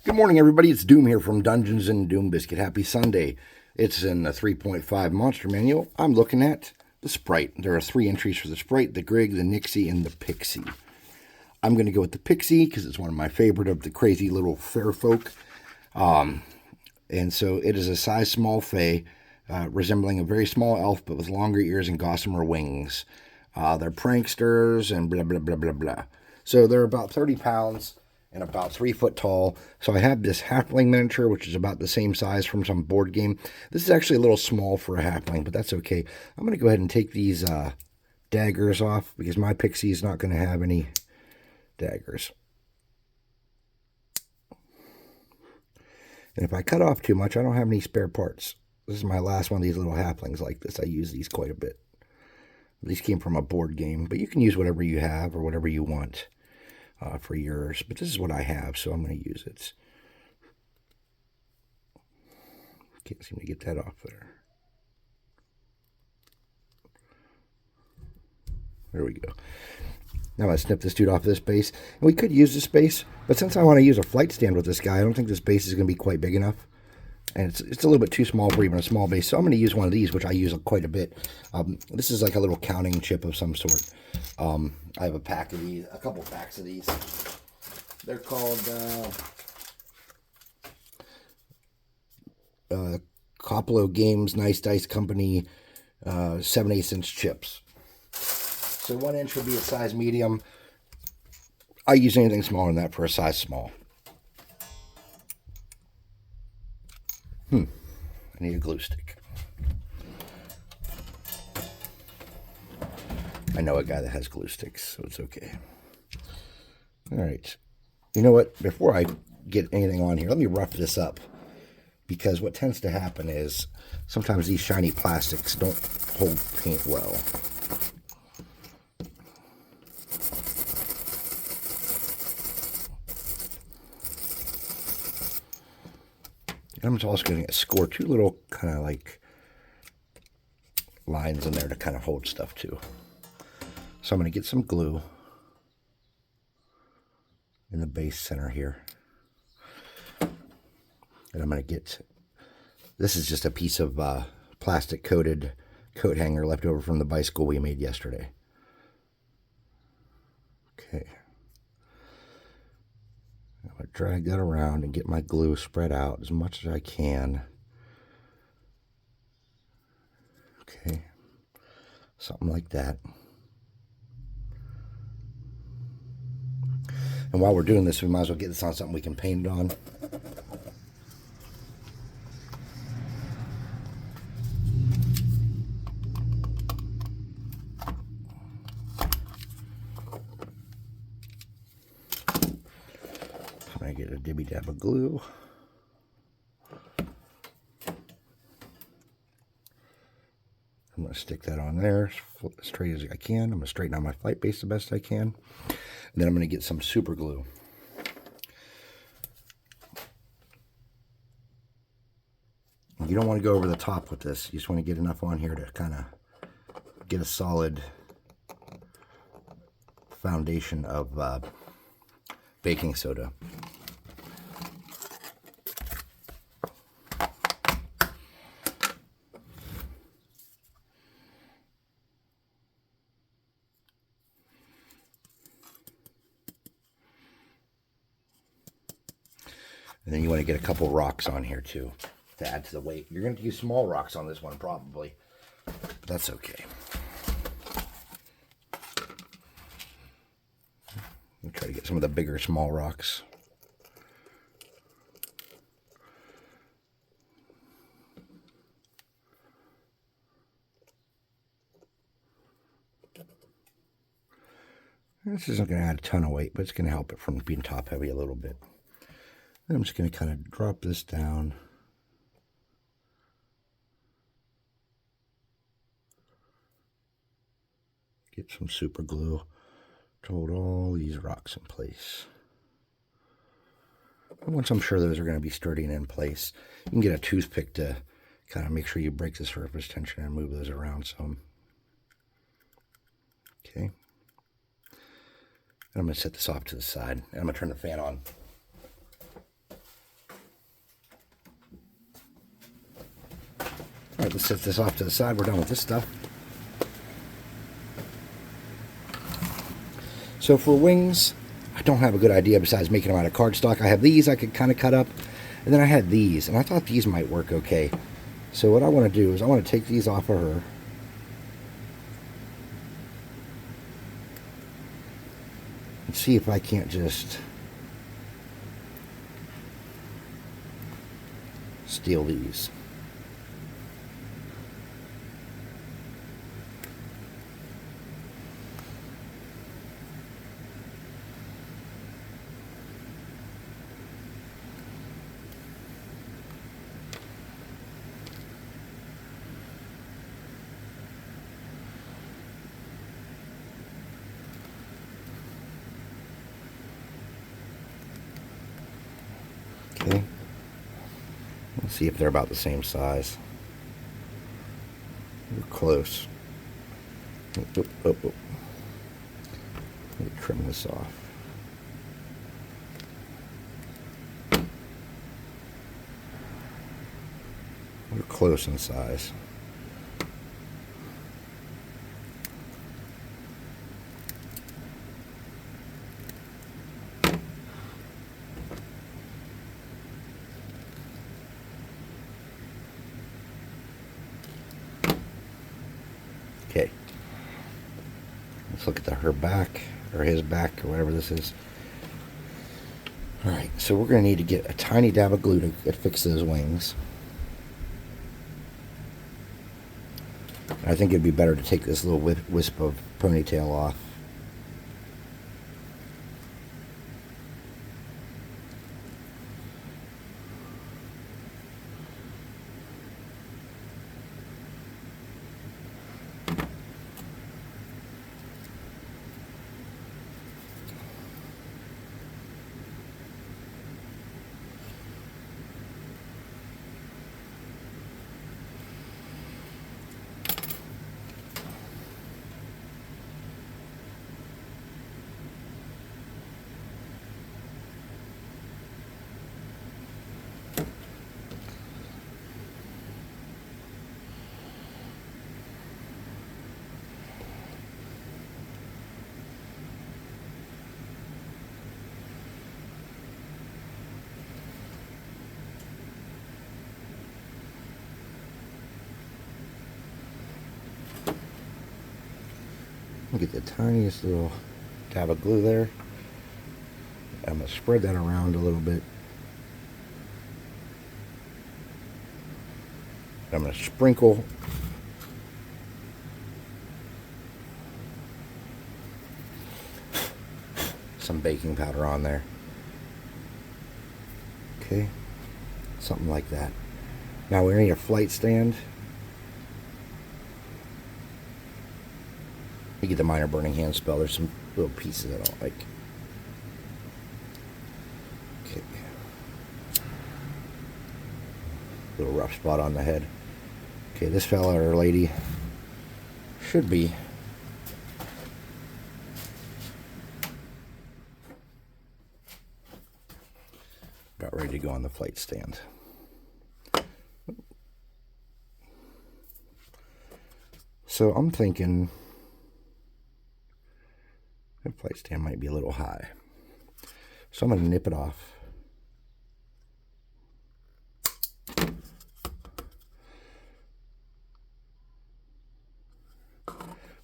Good morning, everybody. It's Doom here from Dungeons and Doom Biscuit. Happy Sunday. It's in the 3.5 Monster Manual. I'm looking at the Sprite. There are 3 entries for the Sprite, the Grig, the Nixie, and the Pixie. I'm going to go with the Pixie because it's one of my favorite of the crazy little fair folk. And so it is a size small fae, resembling a very small elf, but with longer ears and gossamer wings. They're pranksters and blah, blah, blah, blah, blah. So they're about 30 pounds and about 3 foot tall. So I have this halfling miniature, which is about the same size from some board game. This is actually a little small for a halfling, but that's okay. I'm going to go ahead and take these daggers off because my Pixie is not going to have any daggers. And if I cut off too much, I don't have any spare parts. This is my last one of these little halflings like this. I use these quite a bit. These came from a board game, but you can use whatever you have or whatever you want for yours. But this is what I have, so I'm going to use it. Can't seem to get that off there. There we go. Now I snip this dude off this base. And we could use this base, but since I want to use a flight stand with this guy, I don't think this base is going to be quite big enough. And it's a little bit too small for even a small base. So I'm going to use one of these, which I use quite a bit. This is like a little counting chip of some sort. I have a pack of these, a couple packs of these. They're called Coppola Games Nice Dice Company 7/8" chips. So 1 inch would be a size medium. I use anything smaller than that for a size small. I need a glue stick. I know a guy that has glue sticks, so it's okay. All right. You know what? Before I get anything on here, let me rough this up. Because what tends to happen is sometimes these shiny plastics don't hold paint well. I'm also going to score 2 little kind of like lines in there to kind of hold stuff too. So I'm going to get some glue in the base center here. And I'm going to get, this is just a piece of plastic coated coat hanger left over from the bicycle we made yesterday. Okay. I'm going to drag that around and get my glue spread out as much as I can. Okay. Something like that. And while we're doing this, we might as well get this on something we can paint it on. I get a dibby dab of glue. I'm going to stick that on there as straight as I can. I'm going to straighten out my flight base the best I can. And then I'm going to get some super glue. You don't want to go over the top with this. You just want to get enough on here to kind of get a solid foundation of baking soda. And then you want to get a couple rocks on here too to add to the weight. You're going to use small rocks on this one probably, but that's okay. I'll try to get some of the bigger small rocks. This isn't going to add a ton of weight, but it's going to help it from being top heavy a little bit. And I'm just going to kind of drop this down. Get some super glue to hold all these rocks in place. And once I'm sure those are going to be sturdy and in place, you can get a toothpick to kind of make sure you break the surface tension and move those around some. Okay. And I'm going to set this off to the side. And I'm going to turn the fan on. All right, let's set this off to the side. We're done with this stuff. So for wings, I don't have a good idea besides making them out of cardstock. I have these I could kind of cut up, and then I had these, and I thought these might work okay. So what I want to do is I want to take these off of her. And see if I can't just steal these. Okay. Let's see if they're about the same size. We're close. Let me trim this off. We're close in size. Okay. Let's look at her back, or his back, or whatever this is. Alright, so we're going to need to get a tiny dab of glue to fix those wings. I think it'd be better to take this little wisp of ponytail off. Get the tiniest little dab of glue there. I'm going to spread that around a little bit. I'm going to sprinkle some baking powder on there. Okay, something like that. Now we need a flight stand. You get the minor burning hand spell. There's some little pieces I don't like. Okay. Little rough spot on the head. Okay, this fella or lady should be about ready to go on the flight stand. So I'm thinking the flight stand might be a little high. So I'm going to nip it off.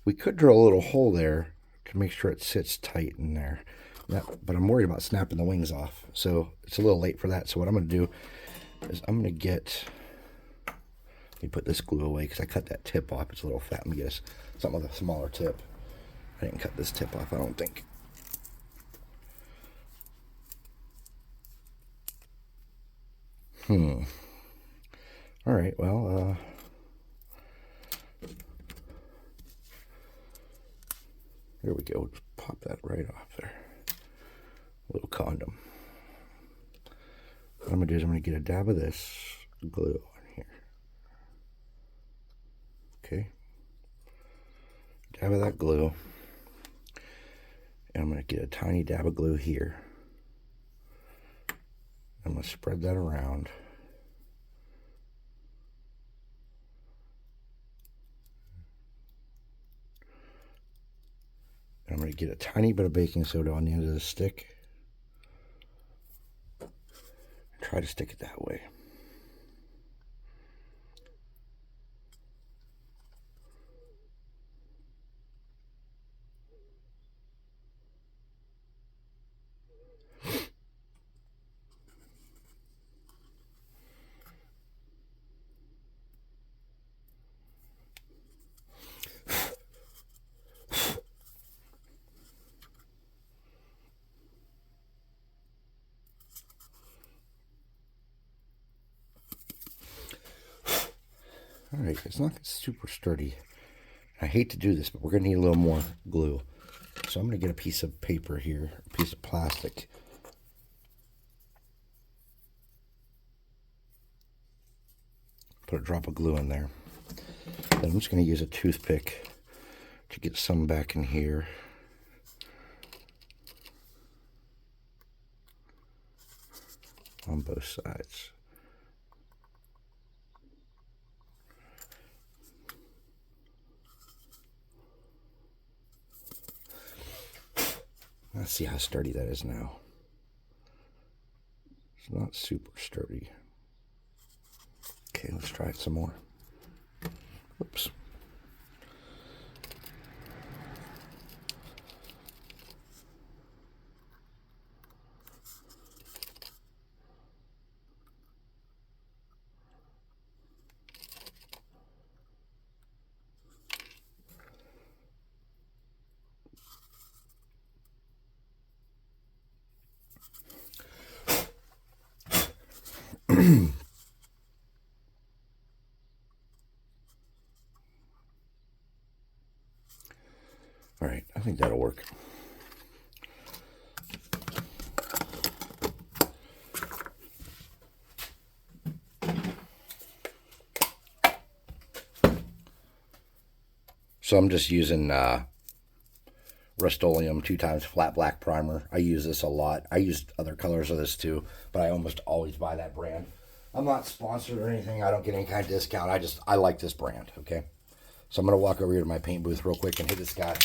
We could drill a little hole there to make sure it sits tight in there. But I'm worried about snapping the wings off. So it's a little late for that. So what I'm going to do is I'm going to get... Let me put this glue away because I cut that tip off. It's a little fat. Let me get something with a smaller tip. I didn't cut this tip off, I don't think. Alright, well, there we go. Just pop that right off there. A little condom. What I'm going to do is I'm going to get a dab of this glue on here. Okay. Dab of that glue. And I'm going to get a tiny dab of glue here. I'm going to spread that around. going to get a tiny bit of baking soda on the end of the stick. Try to stick it that way. Alright, it's not super sturdy. I hate to do this, but we're going to need a little more glue. So I'm going to get a piece of paper here, a piece of plastic. Put a drop of glue in there. Then I'm just going to use a toothpick to get some back in here. On both sides. Let's see how sturdy that is now. It's not super sturdy. Okay, let's try it some more. Oops. All right, I think that'll work. So I'm just using Rust-Oleum 2x flat black primer. I use this a lot. I used other colors of this too, but I almost always buy that brand. I'm not sponsored or anything. I don't get any kind of discount. I like this brand, okay? So I'm going to walk over here to my paint booth real quick and hit this guy.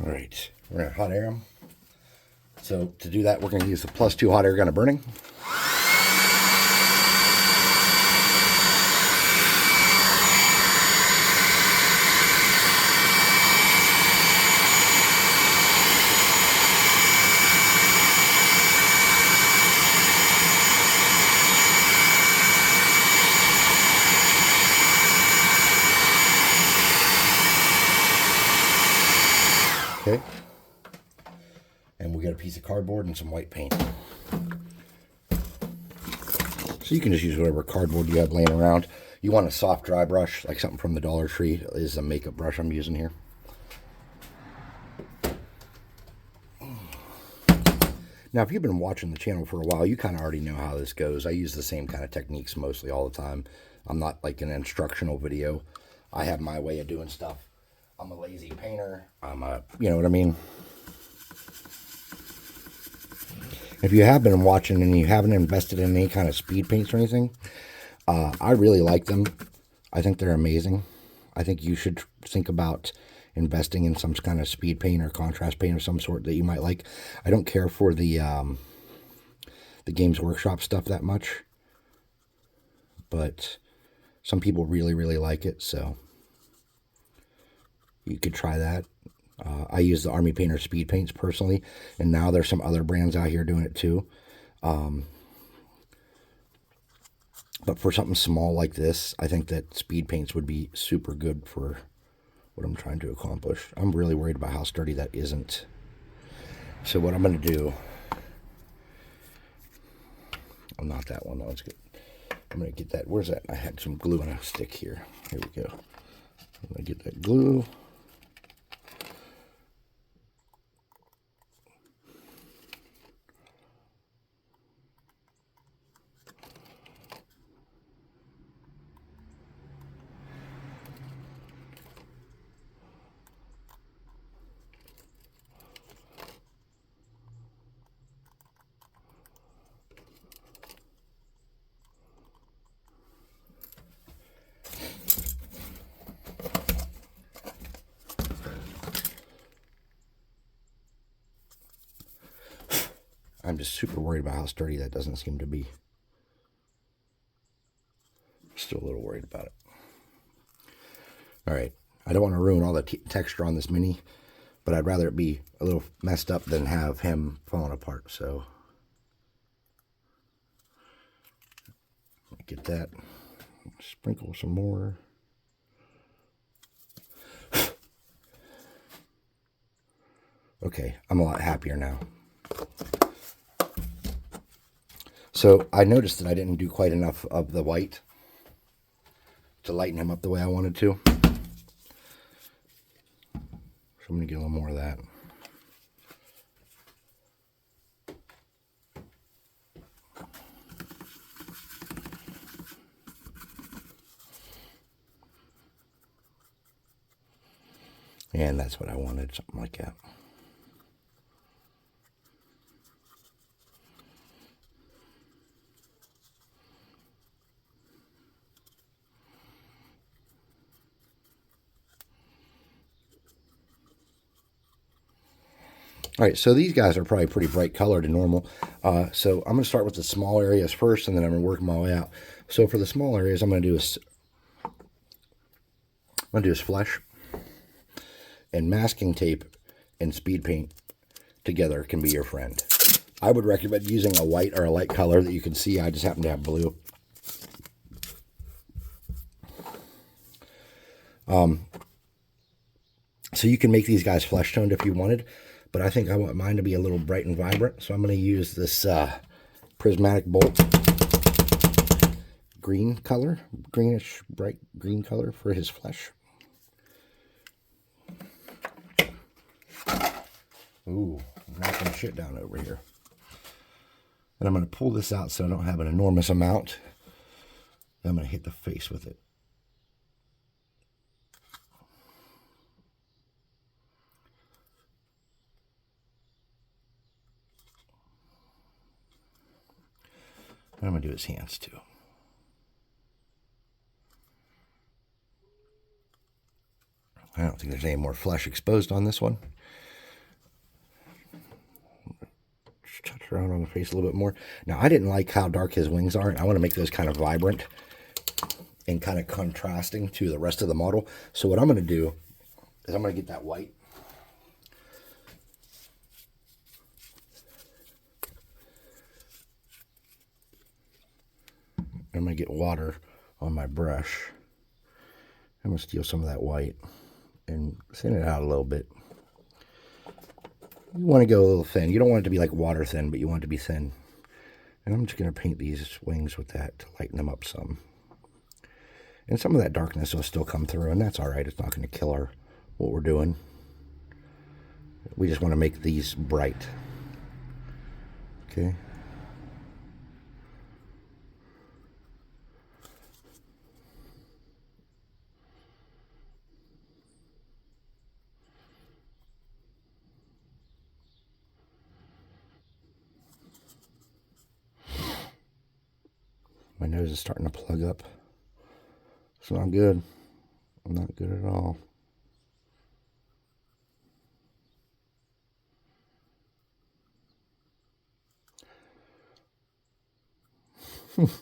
All right, we're going to hot air them. So to do that, we're going to use the +2 hot air gun of burning. Okay, and we got a piece of cardboard and some white paint. So you can just use whatever cardboard you have laying around. You want a soft dry brush, like something from the Dollar Tree. This is a makeup brush I'm using here. Now, if you've been watching the channel for a while, you kind of already know how this goes. I use the same kind of techniques mostly all the time. I'm not like an instructional video. I have my way of doing stuff. I'm a lazy painter. You know what I mean? If you have been watching and you haven't invested in any kind of speed paints or anything, I really like them. I think they're amazing. I think you should think about investing in some kind of speed paint or contrast paint of some sort that you might like. I don't care for the Games Workshop stuff that much, but some people really, really like it, so you could try that. I use the Army Painter speed paints personally, and now there's some other brands out here doing it too. But for something small like this, I think that speed paints would be super good for what I'm trying to accomplish. I'm really worried about how sturdy that isn't. So what I'm going to do, oh, not that one, that's good. I'm going to get that, where's that? I had some glue on a stick here. Here we go. I'm going to get that glue. I'm just super worried about how sturdy that doesn't seem to be. Still a little worried about it. All right. I don't want to ruin all the texture on this mini, but I'd rather it be a little messed up than have him falling apart. So get that. Sprinkle some more. Okay, I'm a lot happier now. So I noticed that I didn't do quite enough of the white to lighten him up the way I wanted to. So I'm going to get a little more of that. And that's what I wanted, something like that. All right, so these guys are probably pretty bright colored and normal. So I'm going to start with the small areas first, and then I'm going to work my way out. So for the small areas, I'm going to do his flesh, and masking tape and speed paint together can be your friend. I would recommend using a white or a light color that you can see. I just happen to have blue. So you can make these guys flesh toned if you wanted, but I think I want mine to be a little bright and vibrant. So I'm going to use this prismatic bolt green color, greenish bright green color for his flesh. Ooh, knocking shit down over here. And I'm going to pull this out so I don't have an enormous amount. I'm going to hit the face with it. And I'm going to do his hands too. I don't think there's any more flesh exposed on this one. Just touch around on the face a little bit more. Now, I didn't like how dark his wings are. I want to make those kind of vibrant and kind of contrasting to the rest of the model. So what I'm going to do is I'm going to get that white. I'm going to get water on my brush. I'm going to steal some of that white and thin it out a little bit. You want to go a little thin. You don't want it to be like water thin, but you want it to be thin. And I'm just going to paint these wings with that to lighten them up some. And some of that darkness will still come through, and that's all right. It's not going to kill what we're doing. We just want to make these bright. Okay. My nose is starting to plug up. It's not good. Not good at all. If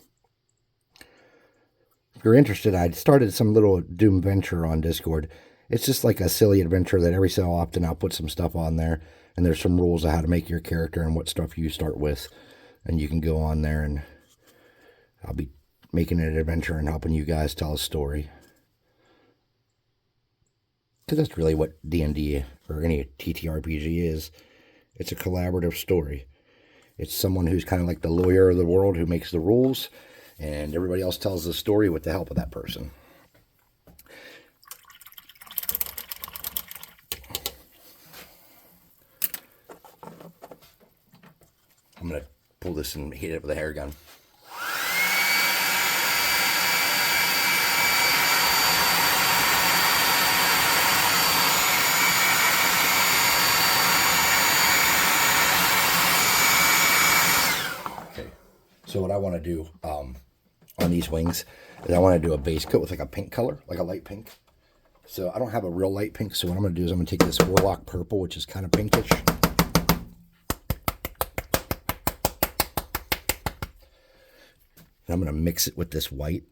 you're interested, I started some little Doom venture on Discord. It's just like a silly adventure that every so often I'll put some stuff on there. And there's some rules of how to make your character and what stuff you start with. And you can go on there and I'll be making an adventure and helping you guys tell a story. Because that's really what D&D or any TTRPG is. It's a collaborative story. It's someone who's kind of like the lawyer of the world who makes the rules, and everybody else tells the story with the help of that person. I'm going to pull this and hit it with a hair gun. So what I want to do on these wings is I want to do a base coat with like a pink color, like a light pink. So I don't have a real light pink, so what I'm going to do is I'm going to take this Warlock purple, which is kind of pinkish. And I'm going to mix it with this white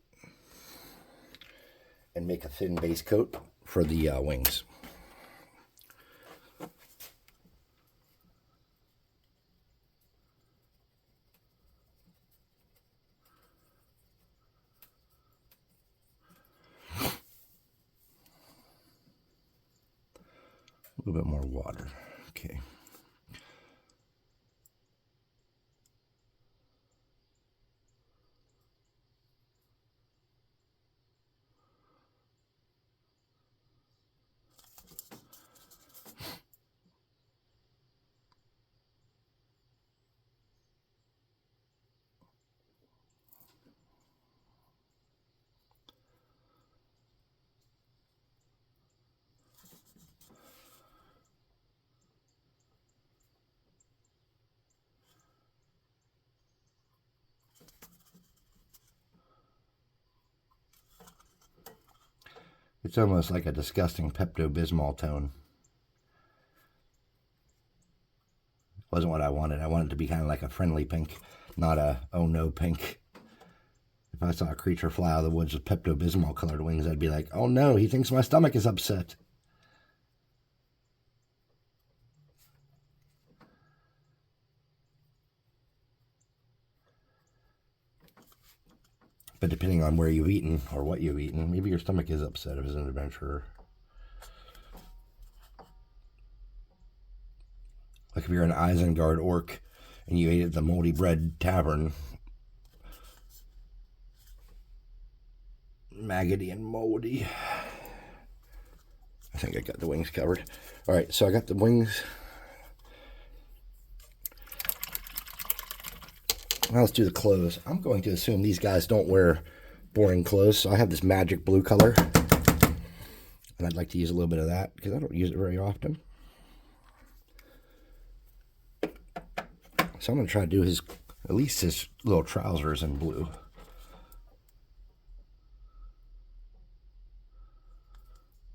and make a thin base coat for the wings. A little bit more water. Okay. It's almost like a disgusting Pepto-Bismol tone. Wasn't what I wanted. I wanted it to be kind of like a friendly pink, not a oh no pink. If I saw a creature fly out of the woods with Pepto-Bismol colored wings, I'd be like, oh no, he thinks my stomach is upset. But depending on where you've eaten or what you've eaten, maybe your stomach is upset as an adventurer. Like if you're an Isengard orc and you ate at the Moldy Bread Tavern, maggoty and moldy. I think I got the wings covered. All right, so I got the wings. Now let's do the clothes. I'm going to assume these guys don't wear boring clothes, so I have this magic blue color, and I'd like to use a little bit of that because I don't use it very often. So I'm going to try to do at least his little trousers in blue.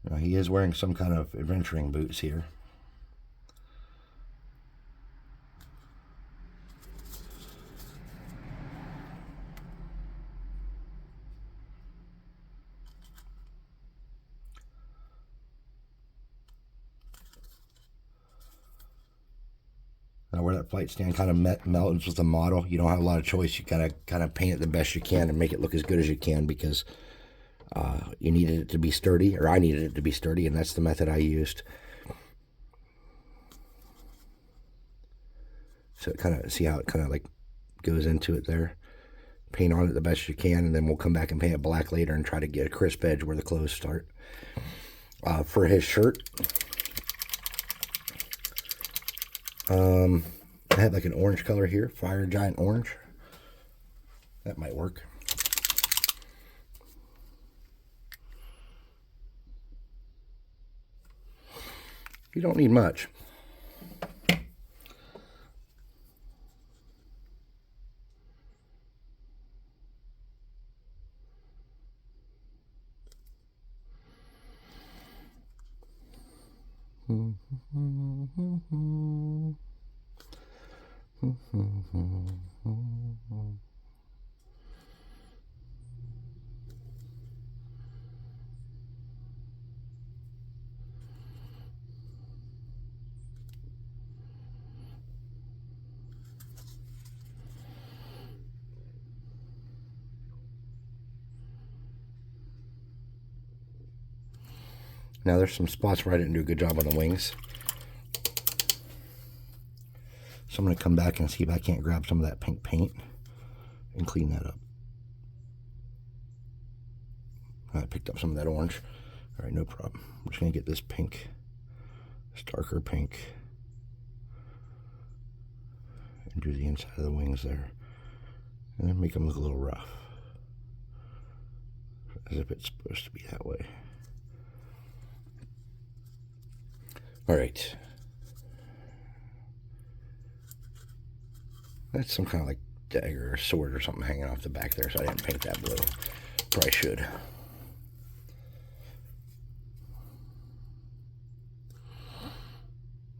Now he is wearing some kind of adventuring boots here. Now where that flight stand kind of melds with the model, you don't have a lot of choice. You gotta kind of paint it the best you can and make it look as good as you can because you needed it to be sturdy, or I needed it to be sturdy, and that's the method I used. So it kind of, see how it kind of like goes into it there. Paint on it the best you can, and then we'll come back and paint it black later and try to get a crisp edge where the clothes start. For his shirt, I have like an orange color here, Fire Giant Orange. That might work. You don't need much. Now there's some spots where I didn't do a good job on the wings. So I'm going to come back and see if I can't grab some of that pink paint and clean that up. I picked up some of that orange. All right, no problem. I'm just going to get this pink, this darker pink, and do the inside of the wings there. And then make them look a little rough, as if it's supposed to be that way. All right. That's some kind of like dagger or sword or something hanging off the back there, so I didn't paint that blue. Probably should.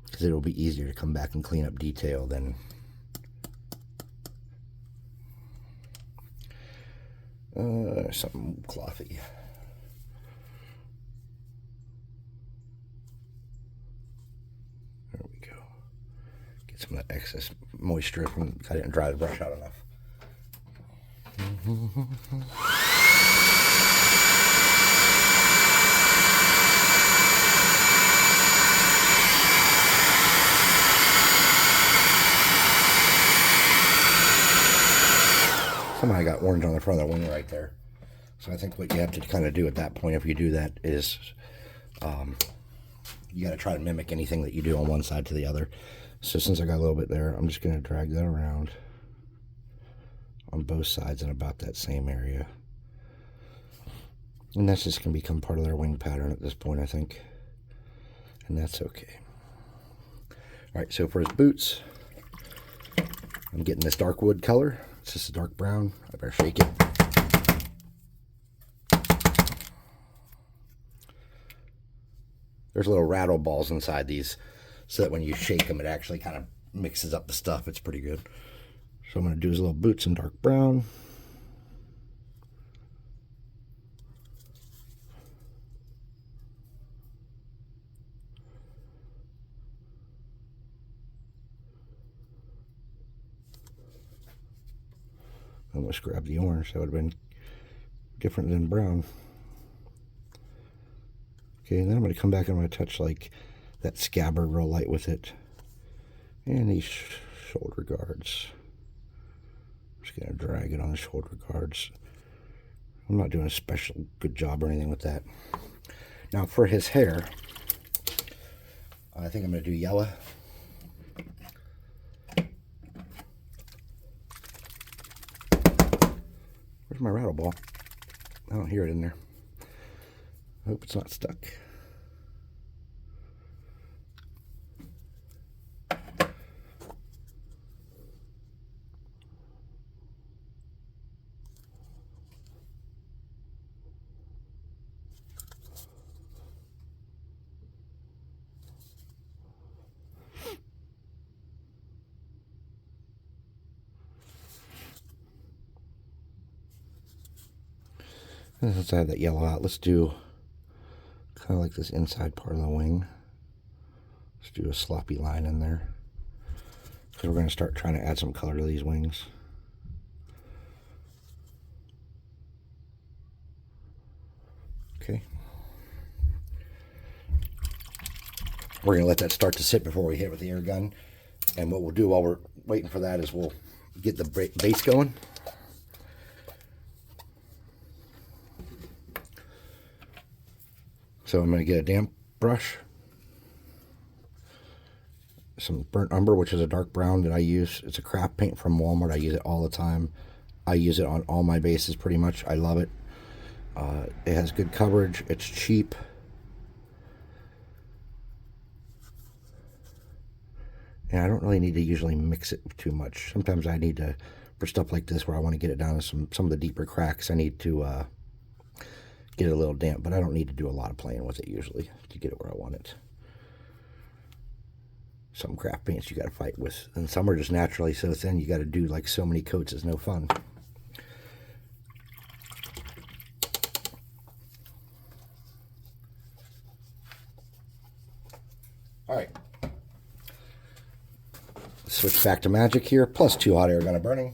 Because it'll be easier to come back and clean up detail than... Something clothy. There we go. Get some of that excess moisture from I didn't dry the brush out enough. Somehow I got orange on the front of the wing right there. So I think what you have to kind of do at that point, if you do that, is you got to try to mimic anything that you do on one side to the other. So since I got a little bit there, I'm just going to drag that around on both sides in about that same area. And that's just going to become part of their wing pattern at this point, I think. And that's okay. All right, so for his boots, I'm getting this dark wood color. It's just a dark brown. I better shake it. There's little rattle balls inside these so that when you shake them, it actually kind of mixes up the stuff. It's pretty good. So I'm going to do his little boots in dark brown. I almost grabbed the orange. That would have been different than brown. Okay, and then I'm going to come back and I'm going to touch like that scabbard real light with it. And these shoulder guards. I'm just going to drag it on the shoulder guards. I'm not doing a special good job or anything with that. Now for his hair, I think I'm going to do yellow. Where's my rattle ball? I don't hear it in there. I hope it's not stuck. Since I have that yellow out, let's do kind of like this inside part of the wing. Let's do a sloppy line in there. So we're going to start trying to add some color to these wings. Okay. We're going to let that start to sit before we hit it with the air gun. And what we'll do while we're waiting for that is we'll get the base going. So I'm going to get a damp brush, some burnt umber, which is a dark brown that I use. It's a craft paint from Walmart. I use it all the time. I use it on all my bases pretty much. I love it. It has good coverage. It's cheap. And I don't really need to usually mix it too much. Sometimes I need to, for stuff like this where I want to get it down to some of the deeper cracks, I need to get it a little damp, but I don't need to do a lot of playing with it usually to get it where I want it. Some craft paints you got to fight with, and some are just naturally so thin you got to do like so many coats. It's no fun. All right, let's switch back to magic here. Plus 2 hot air gun burning.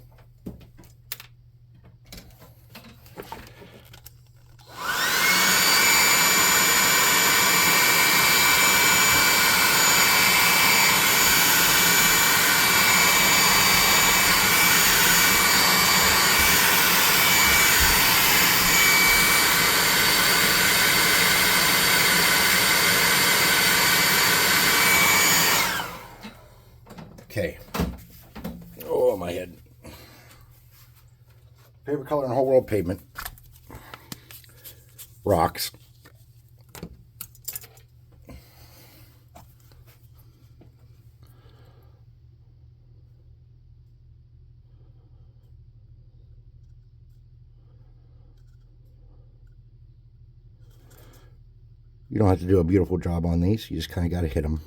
Okay. Oh, my head. Favorite color in the whole world, pavement. Rocks. You don't have to do a beautiful job on these. You just kind of got to hit them.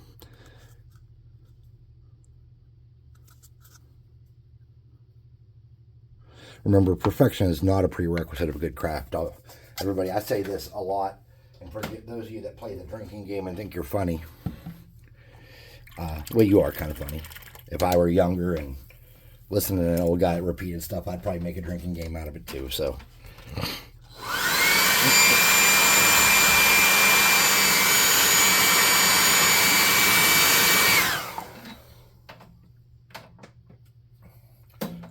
Remember, perfection is not a prerequisite of a good craft. Everybody, I say this a lot, and for those of you that play the drinking game and think you're funny, well, you are kind of funny. If I were younger and listening to an old guy that repeated stuff, I'd probably make a drinking game out of it too, so.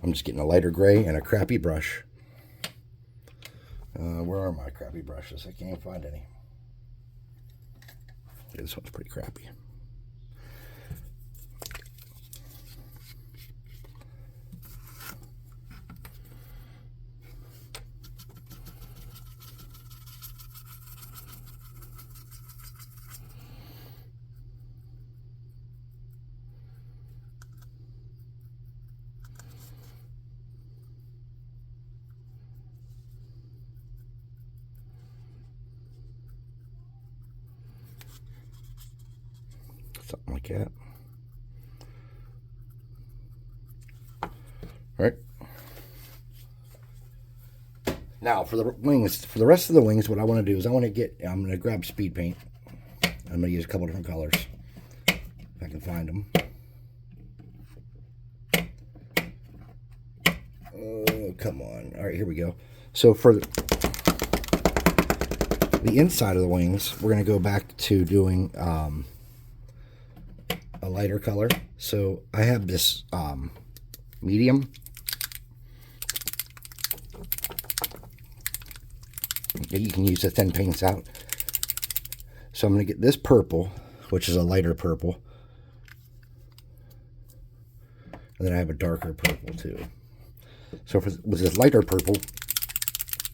I'm just getting a lighter gray and a crappy brush. Where are my crappy brushes? I can't find any. Yeah, this one's pretty crappy. Something like that. All right. Now for the wings, for the rest of the wings, what I want to do is I'm going to grab speed paint. I'm going to use a couple different colors if I can find them. Oh, come on. All right, here we go. So for the inside of the wings, we're going to go back to doing a lighter color. So I have this medium. You can use the thin paints out. So I'm going to get this purple, which is a lighter purple. And then I have a darker purple too. So with this lighter purple,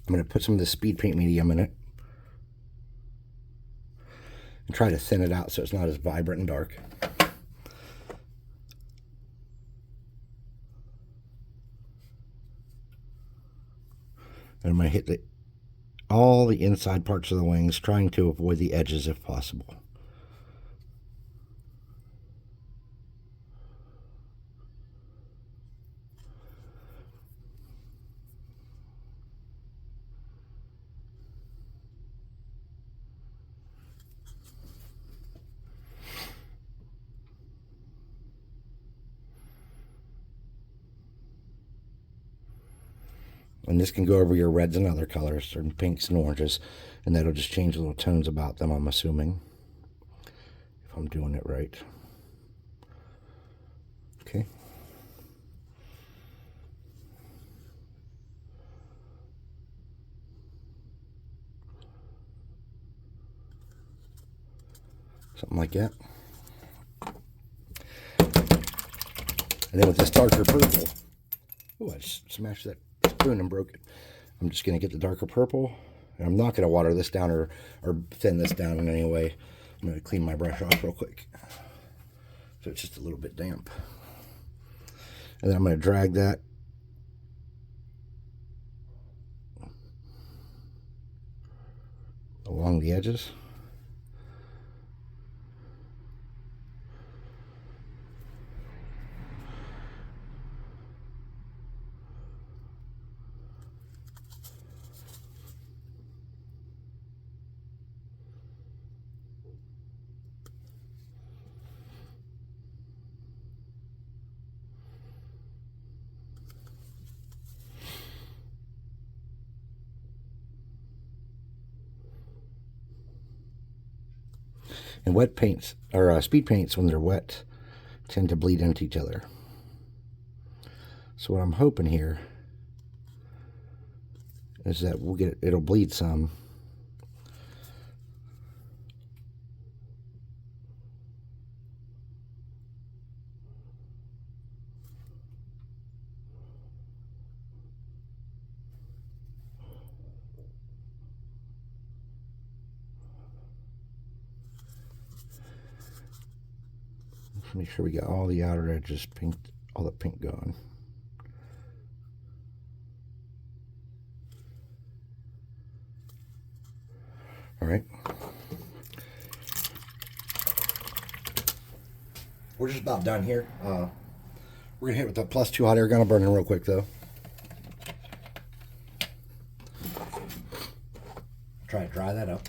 I'm going to put some of the speed paint medium in it. And try to thin it out so it's not as vibrant and dark. And I'm going to hit all the inside parts of the wings, trying to avoid the edges if possible. And this can go over your reds and other colors, or pinks and oranges, and that'll just change little tones about them, I'm assuming, if I'm doing it right. Okay. Something like that. And then with this darker purple, oh, I just smashed that spoon and broke it. I'm just going to get the darker purple, and I'm not going to water this down or thin this down in any way. I'm going to clean my brush off real quick so it's just a little bit damp. And then I'm going to drag that along the edges. And wet paints, or speed paints, when they're wet, tend to bleed into each other. So what I'm hoping here is that it'll bleed some. Make sure we got all the outer edges pink, all the pink gone. All right. We're just about done here. We're gonna hit with the +2 hot air gun. I'll burn it real quick though. Try to dry that up.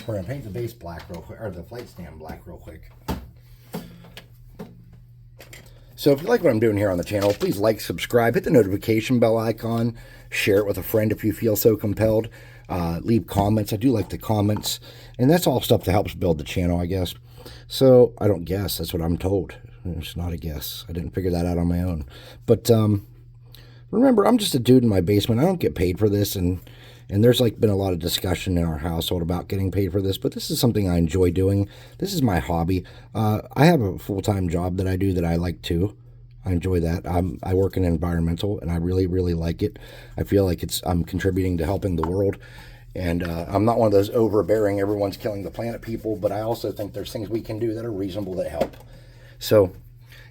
We're going to paint the base black real quick, or the flight stand black real quick. So if you like what I'm doing here on the channel, please like, subscribe, hit the notification bell icon, share it with a friend if you feel so compelled. Leave comments. I do like the comments. And that's all stuff that helps build the channel, I guess. So I don't guess. That's what I'm told. It's not a guess. I didn't figure that out on my own. But remember, I'm just a dude in my basement. I don't get paid for this, and there's like been a lot of discussion in our household about getting paid for this, but this is something I enjoy doing. This is my hobby. I have a full-time job that I do that I like too. I enjoy that. I work in environmental, and I really, really like it. I feel like I'm contributing to helping the world, and I'm not one of those overbearing, everyone's killing the planet people, but I also think there's things we can do that are reasonable that help. So,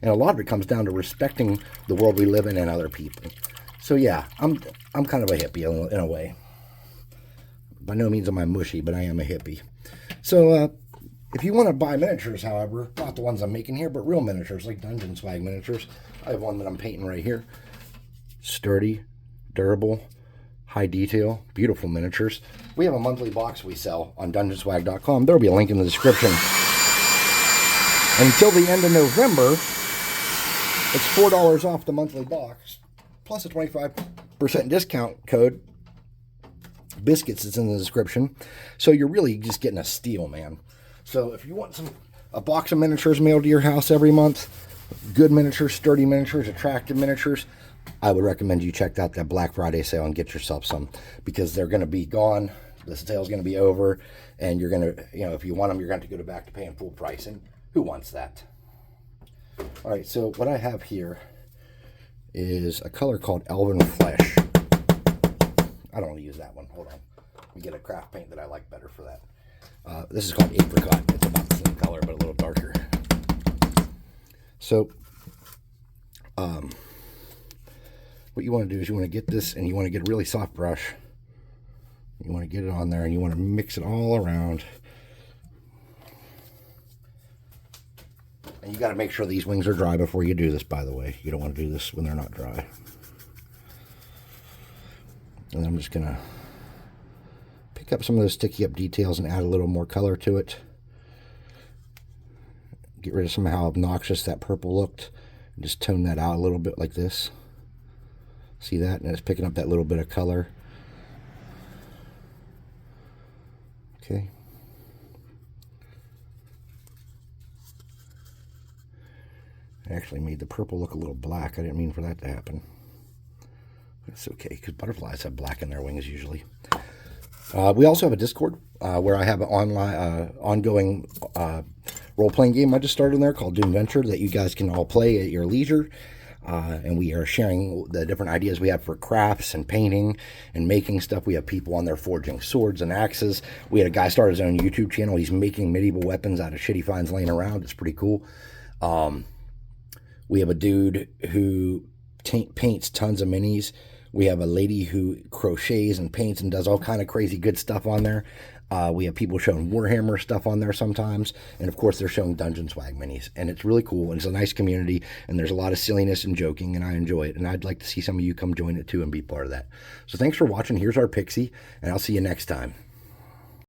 and a lot of it comes down to respecting the world we live in and other people. So yeah, I'm kind of a hippie in a way. By no means am I mushy, but I am a hippie. So, if you want to buy miniatures, however, not the ones I'm making here, but real miniatures, like Dungeon Swag miniatures, I have one that I'm painting right here. Sturdy, durable, high detail, beautiful miniatures. We have a monthly box we sell on DungeonSwag.com. There will be a link in the description. Until the end of November, it's $4 off the monthly box, plus a 25% discount code. Biscuits is in the description, so you're really just getting a steal, man. So if you want a box of miniatures mailed to your house every month, good miniatures, sturdy miniatures, attractive miniatures, I would recommend you check out that Black Friday sale and get yourself some, because they're going to be gone, the sale's going to be over, and you're going to, if you want them, you're going to have to go back to paying full price, and who wants that? All right, so what I have here is a color called Elven Flesh. I don't want to use that one. Hold on. Let me get a craft paint that I like better for that. This is called Apricot. It's about the same color, but a little darker. So, what you want to do is you want to get this, and you want to get a really soft brush. You want to get it on there, and you want to mix it all around. And you got to make sure these wings are dry before you do this, by the way. You don't want to do this when they're not dry. And I'm just going to pick up some of those sticky up details and add a little more color to it. Get rid of some how obnoxious that purple looked. And just tone that out a little bit like this. See that? And it's picking up that little bit of color. Okay. I actually made the purple look a little black. I didn't mean for that to happen. It's okay, because butterflies have black in their wings usually. We also have a Discord where I have an ongoing role-playing game I just started in there called Doom Venture that you guys can all play at your leisure. And we are sharing the different ideas we have for crafts and painting and making stuff. We have people on there forging swords and axes. We had a guy start his own YouTube channel. He's making medieval weapons out of shit he finds laying around. It's pretty cool. We have a dude who paints tons of minis. We have a lady who crochets and paints and does all kind of crazy good stuff on there. We have people showing Warhammer stuff on there sometimes. And, of course, they're showing Dungeon Swag minis. And it's really cool. And it's a nice community. And there's a lot of silliness and joking. And I enjoy it. And I'd like to see some of you come join it, too, and be part of that. So thanks for watching. Here's our Pixie. And I'll see you next time.